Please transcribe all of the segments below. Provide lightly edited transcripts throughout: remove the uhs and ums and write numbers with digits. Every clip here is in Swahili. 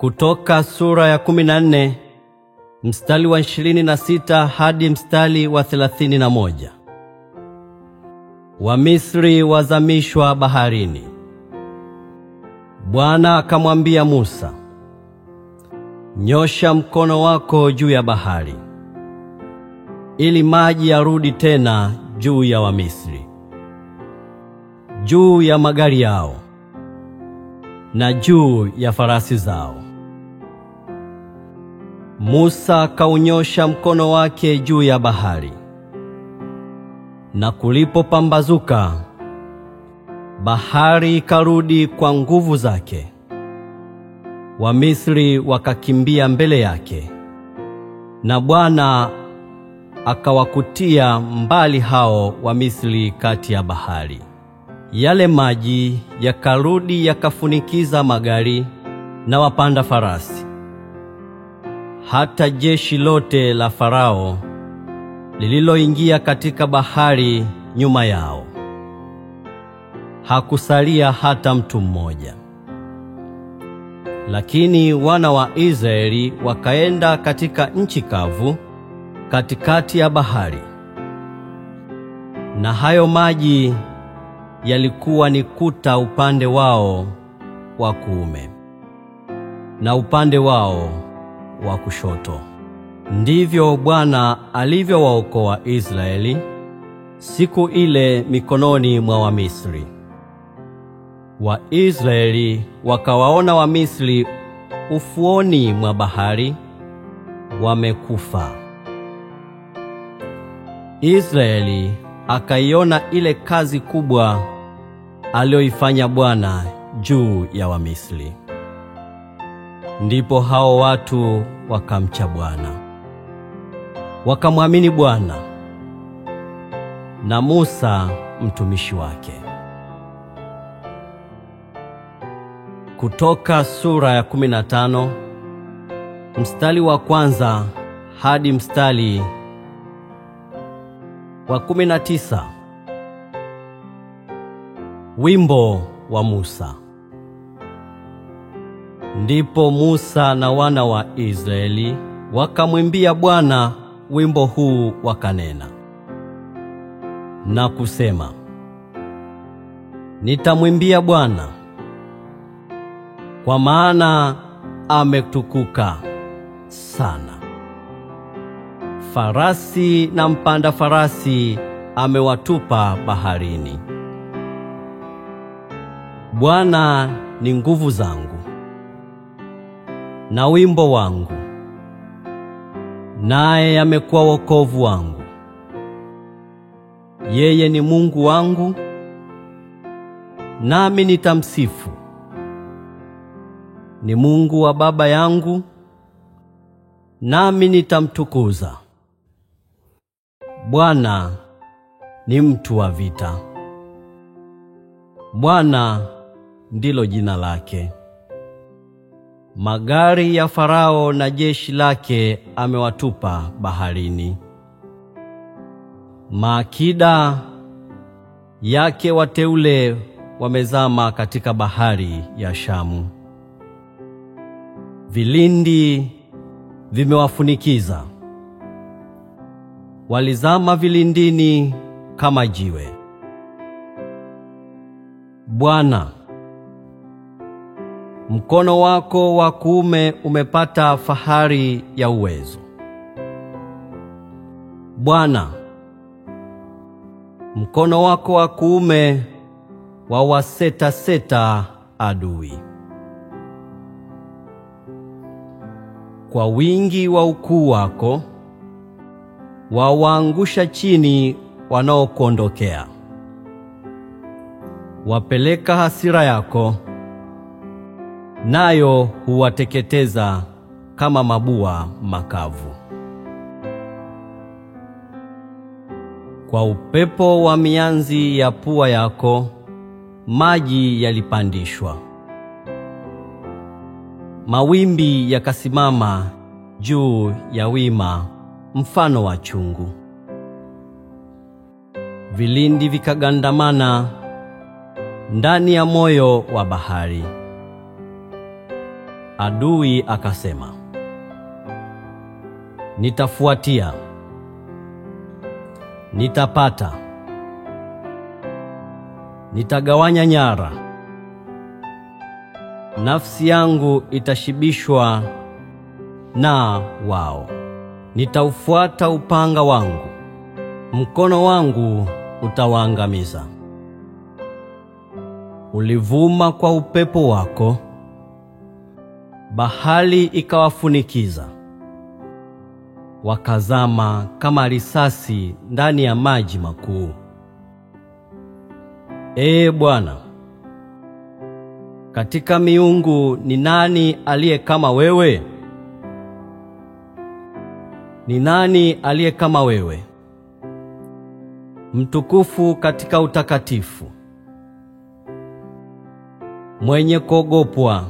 Kutoka sura ya 14 mstari wa 26 hadi mstari wa 31. Wamisri wazamishwa baharini. Bwana akamwambia Musa, nyosha mkono wako juu ya bahari, ili maji yarudi tena juu ya Wamisri, juu ya magari yao na juu ya farasi zao. Musa kaunyosha mkono wake juu ya bahari, na kulipopambazuka, bahari ikarudi kwa nguvu zake. Wamisri wakakimbia mbele yake, na Bwana akawakutia mbali hao Wamisri kati ya bahari. Yale maji yakarudi yakafunikiza magari na wapanda farasi. Hata jeshi lote la Farao lililoingia katika bahari nyuma yao, hakusalia hata mtu mmoja. Lakini wana wa Israeli wakaenda katika nchi kavu katikati ya bahari, na hayo maji yalikuwa ni kuta upande wao wa kuume na upande wao wa kushoto. Ndivyo Bwana alivyowaokoa Israeli siku ile mikononi mwa Wamisri. Waisraeli wakawaona Wamisri ufuoni mwa bahari wamekufa. Israeli akaiona ile kazi kubwa aliyoifanya Bwana juu ya Wamisri. Ndipo hao watu wakamcha Bwana, wakamwamini Bwana na Musa mtumishi wake. Kutoka sura ya 15 mstari wa 1 hadi mstari wa 19. Wimbo wa Musa. Ndipo Musa na wana wa Israeli wakamwimbia Bwana wimbo huu, wakanena na kusema, nitamwimbia Bwana, kwa maana ametukuka sana. Farasi na mpanda farasi amewatupa baharini. Bwana ni nguvu zangu na wimbo wangu, naye amekuwa wokovu wangu. Yeye ni Mungu wangu, nami nitamsifu. Ni Mungu wa baba yangu, nami nitamtukuza. Bwana ni mtu wa vita. Bwana ndilo jina lake. Magari ya Farao na jeshi lake amewatupa baharini. Maakida yake wateule wamezama katika bahari ya Shamu. Vilindi vimewafunikiza, walizama vilindini kama jiwe. Bwana, mkono wako wa kuume umepata fahari ya uwezo. Bwana, mkono wako wa kuume wawaseta adui. Kwa wingi wa ukuu wako wawaangusha chini wanaokuondokea. Wapeleka hasira yako, nayo huwateketeza kama mabua makavu. Kwa upepo wa mianzi ya pua yako maji yalipandishwa. Mawimbi yakasimama juu ya wima mfano wa chungu. Vilindi vikagandamana ndani ya moyo wa bahari. Adui akasema, nitafuatia, nitapata, nitagawanya nyara. Nafsi yangu itashibishwa na wao. Nitaufuata upanga wangu, mkono wangu utawaangamiza. Ulivuma kwa upepo wako, bahari ikawafunikiza. Wakazama kama risasi ndani ya maji makuu. Ee Bwana, katika miungu ni nani aliye kama wewe? Ni nani aliye kama wewe, mtukufu katika utakatifu, mwenye kuogopwa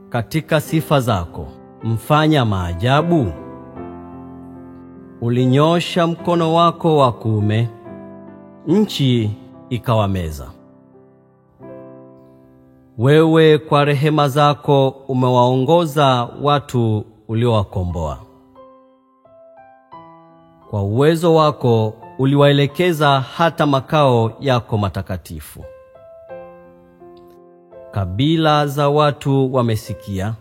katika sifa zako, mfanya maajabu? Ulinyosha mkono wako wa kuume, nchi ikawameza. Wewe kwa rehema zako umewaongoza watu uliowakomboa. Kwa uwezo wako uliwaelekeza hata makao yako matakatifu. Kabila za watu wamesikia,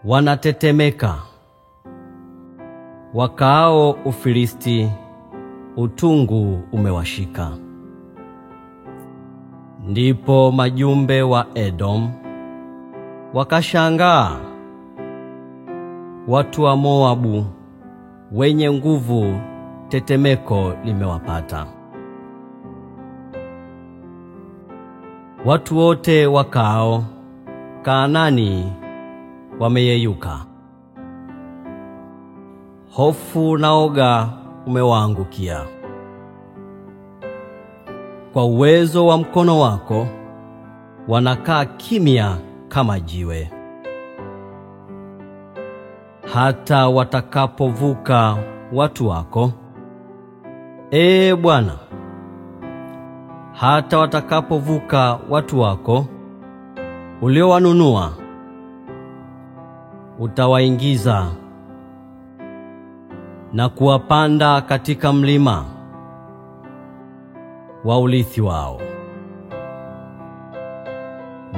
wanatetemeka. Wakaao Ufilisti, utungu umewashika. Ndipo majumbe wa Edom wakashangaa. Watu wa Moabu wenye nguvu, tetemeko limewapata. Watu wote wakao Kanaani wameyeyuka. Hofu na oga umewaangukia. Kwa uwezo wa mkono wako wanakaa kimya kama jiwe. Hata watakapovuka watu wako, Ee Bwana, hata watakapovuka watu wako uliowanunua, utawaingiza na kuwapanda katika mlima wa urithi wao,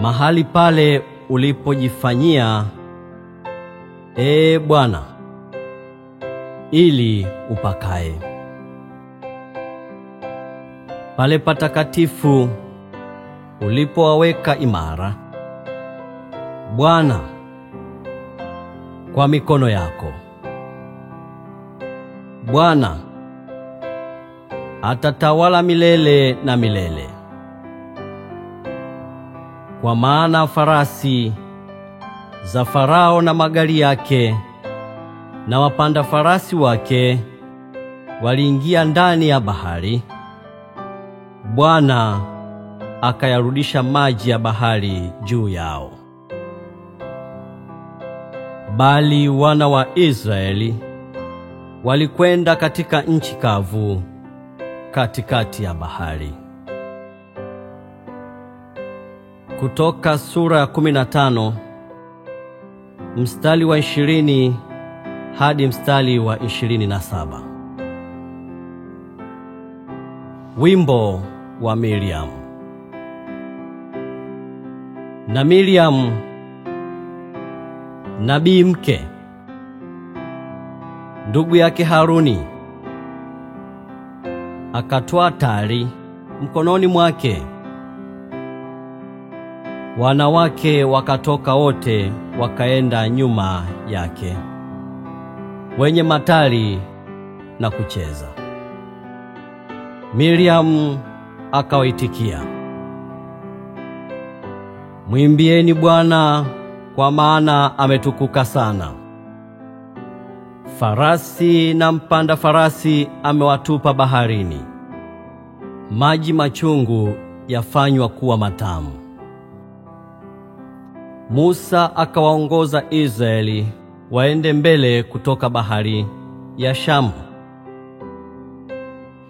mahali pale ulipojifanyia, Ee Bwana, ili upakae. Pale patakatifu ulipowaweka imara, Bwana, kwa mikono yako. Bwana atatawala milele na milele. Kwa maana farasi za Farao na magari yake na wapanda farasi wake waliingia ndani ya bahari. Bwana akayarudisha maji ya bahari juu yao. Bali wana wa Israeli walikwenda katika nchi kavu katikati ya bahari. Kutoka sura ya 15 mstari wa 20 hadi mstari wa 27. Wimbo wa Miriam. Na Miriam, nabii mke, ndugu yake Haruni, akatwaa tari mkononi mwake. Wanawake wakatoka wote wakaenda nyuma yake, wenye matari na kucheza. Miriam akawaitikia, mwimbieni Bwana, kwa maana ametukuka sana. Farasi na mpanda farasi amewatupa baharini. Maji machungu yafanywa kuwa matamu. Musa akawaongoza Israeli waende mbele kutoka bahari ya Shamu.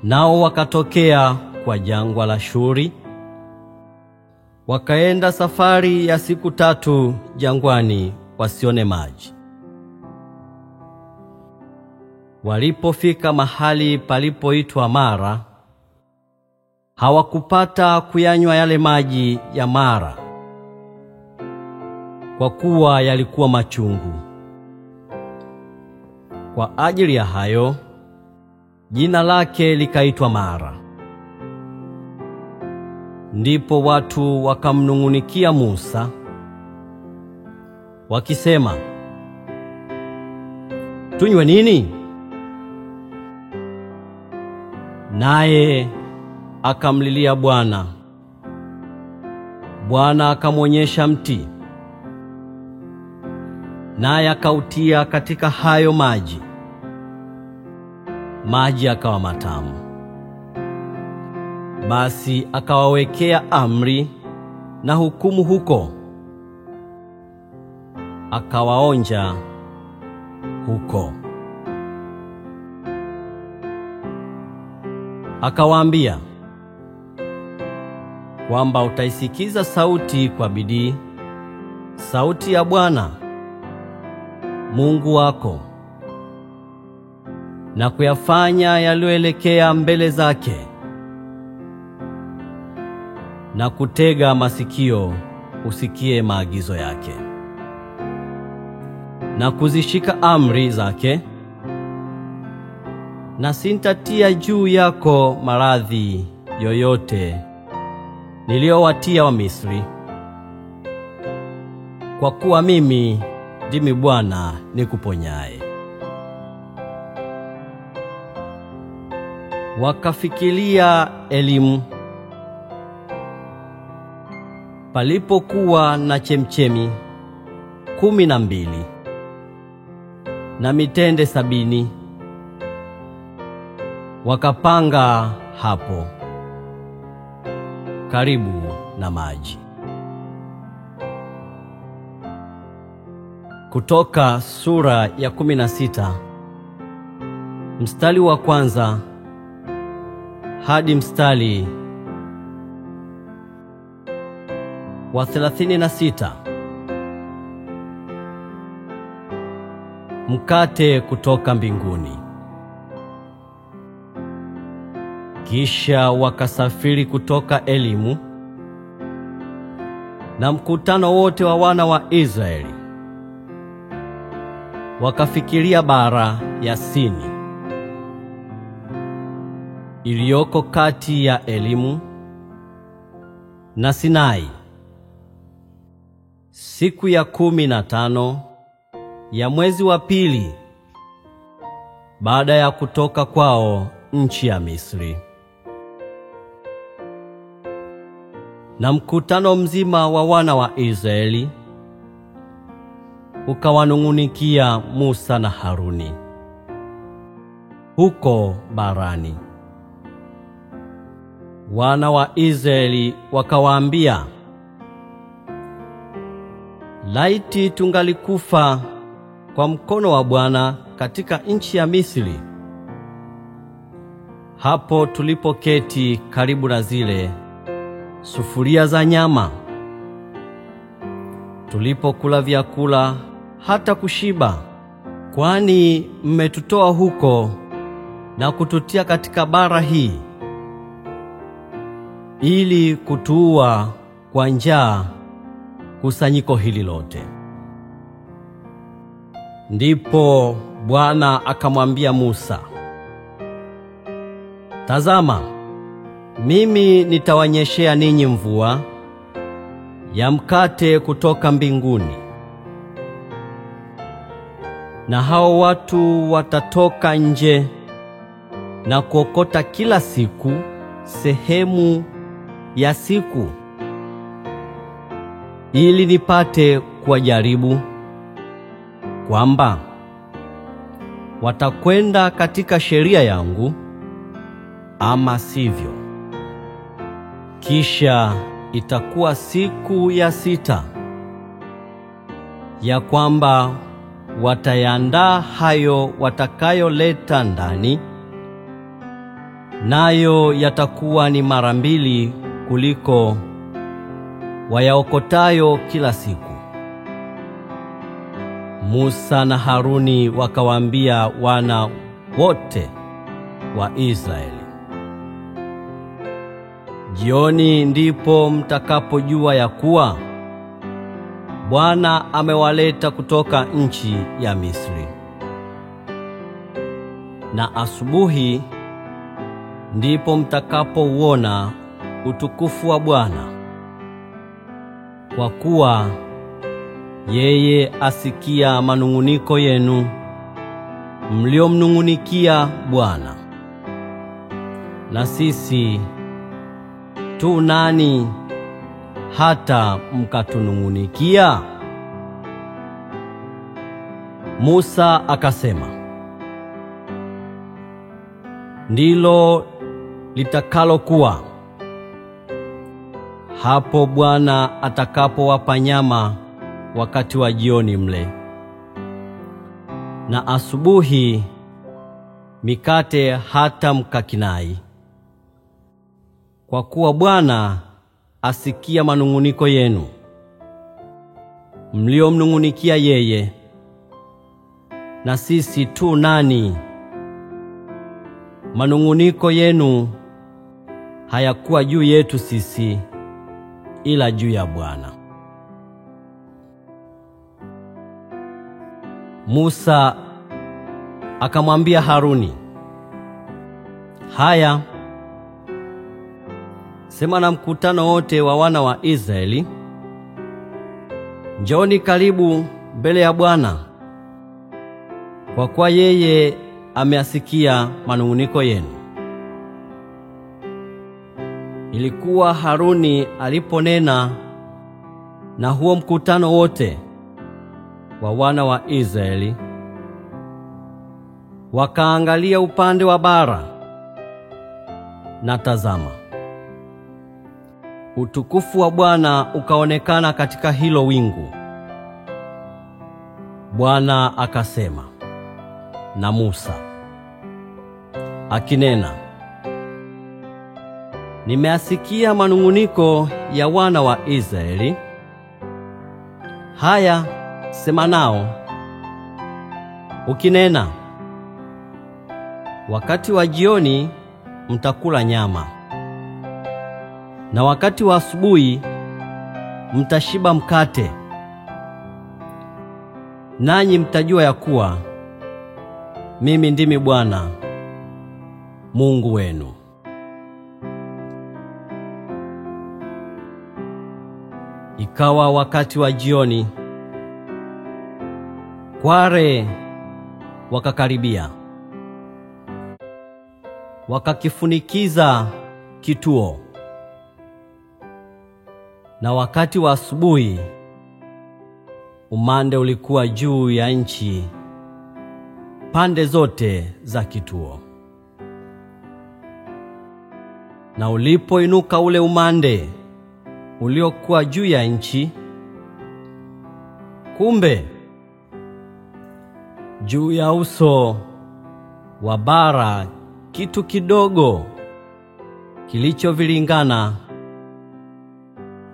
Nao wakatokea kwa jangwa la Shuri, Wakaenda safari ya siku 3 jangwani wasione maji. Walipofika mahali palipoitwa Mara, hawakupata kuyanywa yale maji ya Mara, kwa kuwa yalikuwa machungu. Kwa ajili ya hayo, jina lake likaitwa Mara. Ndipo watu wakamnung'unikia Musa, wakisema, "Tunywe nini?" Naye akamlilia Bwana. Bwana akamwonyesha mti, naye akautia katika hayo maji. Maji yakawa matamu. Basi akawawekea amri na hukumu huko, akawaonja huko. Akawaambia kwamba utaisikiza sauti kwa bidii, sauti ya Bwana Mungu wako, na kuyafanya yaliyoelekea mbele zake, na kutega masikio usikie maagizo yake, na kuzishika amri zake, na sintatia juu yako maradhi yoyote niliyowatia Wamisri, kwa kuwa mimi ndimi Bwana nikuponyaye. Wakafikiria Elimu, palipokuwa na chemchemi 12 na mitende 70. Wakapanga hapo karibu na maji. Kutoka sura ya 16 mstari wa 1 hadi mstari wa 36. Mkate kutoka mbinguni. Kisha wakasafiri kutoka Elimu, na mkutano wote wa wana wa Israeli wakafikiria bara ya Sini, iliyoko kati ya Elimu na Sinai. Siku ya 15 ya mwezi wa 2 baada ya kutoka kwao nchi ya Misri. Na mkutano mzima wa wana wa Israeli ukawanung'unikia Musa na Haruni huko barani. Wana wa Israeli wakawaambia, "Laiti tungalikufa kwa mkono wa Bwana katika nchi ya Misri, hapo tulipoketi karibu na zile sufuria za nyama, tulipokula vyakula hata kushiba, kwani mmetutoa huko na kututia katika bara hii ili kutuua kwa njaa kusanyiko hili lote." Ndipo Bwana akamwambia Musa, "Tazama, mimi nitawanyeshea ninyi mvua ya mkate kutoka mbinguni, na hao watu watatoka nje na kuokota kila siku sehemu ya siku, ili nipate kuwajaribu kwamba watakwenda katika sheria yangu ama sivyo. Kisha itakuwa siku ya 6 ya kwamba watayandaa hayo watakayoleta ndani, nayo yatakuwa ni mara 2 kuliko wayaokotayo kila siku. Musa na Haruni wakawaambia wana wote wa Israeli, jioni ndipo mtakapojua ya kuwa Bwana amewaleta kutoka nchi ya Misri. Na asubuhi ndipo mtakapouona utukufu wa Bwana, kwa kuwa yeye asikia manung'uniko yenu mliomnung'unikia Bwana. Na sisi tu nani hata mkatunung'unikia? Musa akasema, ndilo litakalokuwa hapo Bwana atakapowapa nyama wakati wa jioni mle, na asubuhi mikate hata mkakinai, kwa kuwa Bwana asikia manung'uniko yenu mliomnung'unikia yeye. Na sisi tu nani? Manung'uniko yenu hayakuwa juu yetu sisi, ila juu ya Bwana. Musa akamwambia Haruni, haya, sema na mkutano wote wa wana wa Israeli, njooni karibu mbele ya Bwana, kwa kuwa yeye ameasikia manung'uniko yenu. Ilikuwa Haruni aliponena na huo mkutano wote wa wana wa Israeli, wakaangalia upande wa bara, na tazama, utukufu wa Bwana ukaonekana katika hilo wingu. Bwana akasema na Musa akinena, nimeasikia manung'uniko ya wana wa Israeli. Haya, sema nao ukinena, wakati wa jioni mtakula nyama, na wakati wa asubuhi mtashiba mkate, nanyi mtajua ya kuwa mimi ndimi Bwana Mungu wenu. Ikawa wakati wa jioni, kware wakakaribia, wakakifunikiza kituo. Na wakati wa asubuhi umande ulikuwa juu ya nchi pande zote za kituo. Na ulipoinuka ule umande uliokuwa juu ya nchi, kumbe juu ya uso wa bara kitu kidogo kilichovilingana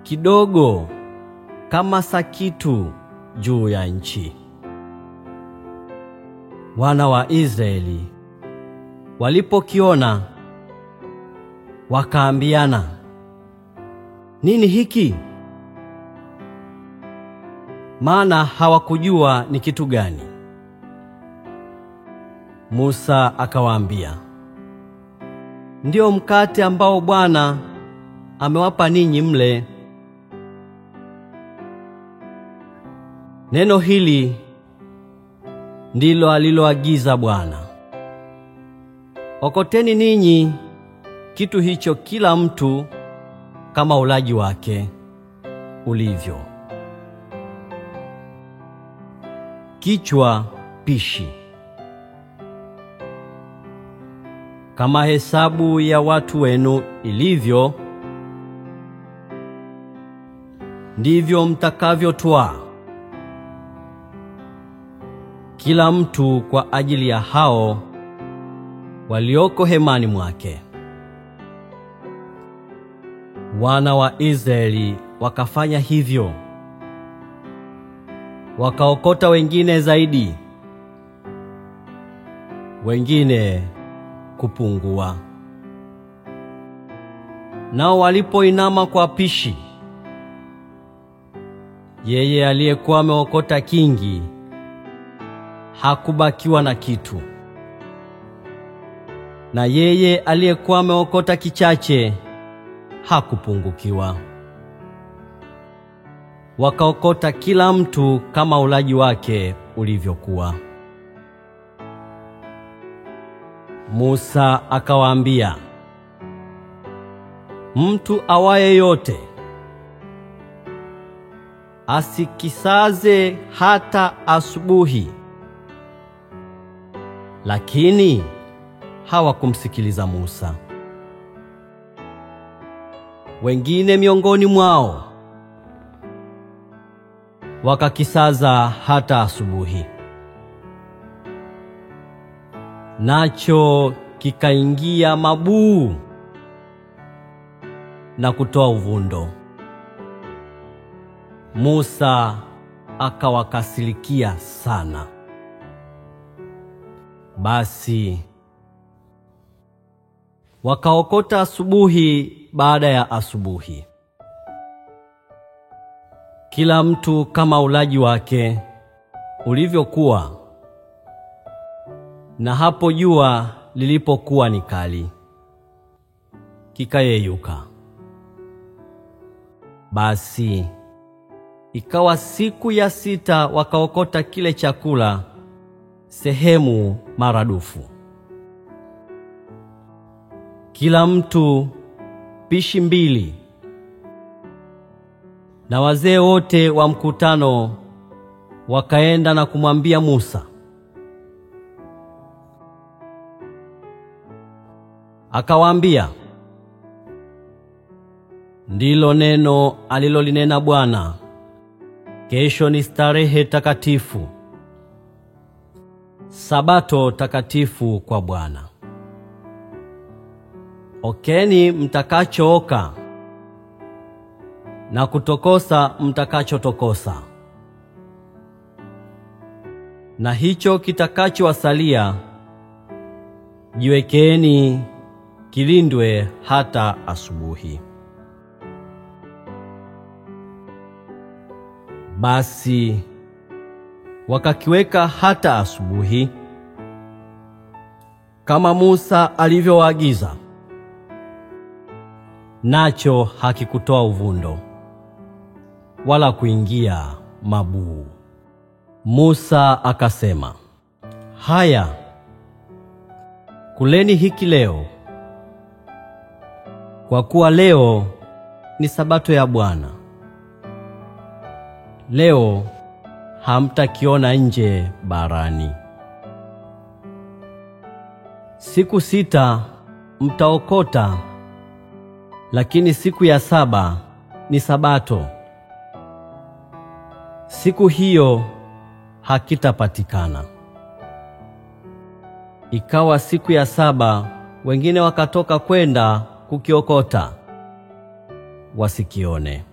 kidogo kama sakitu juu ya nchi. Wana wa Israeli walipokiona wakaambiana, nini hiki? Maana hawakujua ni kitu gani. Musa akawaambia, ndio mkate ambao Bwana amewapa ninyi mle. Neno hili ndilo aliloagiza Bwana, okoteni ninyi kitu hicho kila mtu kama ulaji wake ulivyo. Kichwa pishi. Kama hesabu ya watu wenu ilivyo, ndivyo mtakavyotwaa, kila mtu kwa ajili ya hao walioko hemani mwake. Wana wa Israeli wakafanya hivyo. Wakaokota wengine zaidi, wengine kupungua. Nao walipoinama kwa pishi, yeye aliyekuwa ameokota kingi hakubakiwa na kitu, na yeye aliyekuwa ameokota kichache hakupungukiwa. Wakaokota kila mtu kama ulaji wake ulivyokuwa. Musa akawaambia, mtu awaye yote asikisaze hata asubuhi. Lakini hawakumsikiliza Musa. Wengine miongoni mwao wakakisaza hata asubuhi, nacho kikaingia mabuu na kutoa uvundo. Musa akawakasirikia sana. Basi wakaokota asubuhi baada ya asubuhi, kila mtu kama ulaji wake ulivyokuwa. Na hapo jua lilipokuwa ni kali, kikayeyuka. Basi ikawa siku ya 6 wakaokota kile chakula sehemu maradufu, kila mtu pishi 2. Na wazee wote wa mkutano wakaenda na kumwambia Musa. Akawaambia, ndilo neno alilolinena Bwana, kesho ni starehe takatifu, Sabato takatifu kwa Bwana. Okeni mtakachooka na kutokosa mtakachotokosa, na hicho kitakachowasalia jiwekeni kilindwe hata asubuhi. Basi wakakiweka hata asubuhi, kama Musa alivyowaagiza, nacho hakikutoa uvundo wala kuingia mabuu. Musa akasema, haya, kuleni hiki leo, kwa kuwa leo ni Sabato ya Bwana. Leo hamtakiona nje barani. Siku 6 mtaokota, lakini siku ya 7 ni Sabato. Siku hiyo hakitapatikana. Ikawa siku ya 7 wengine wakatoka kwenda kukiokota, wasikione.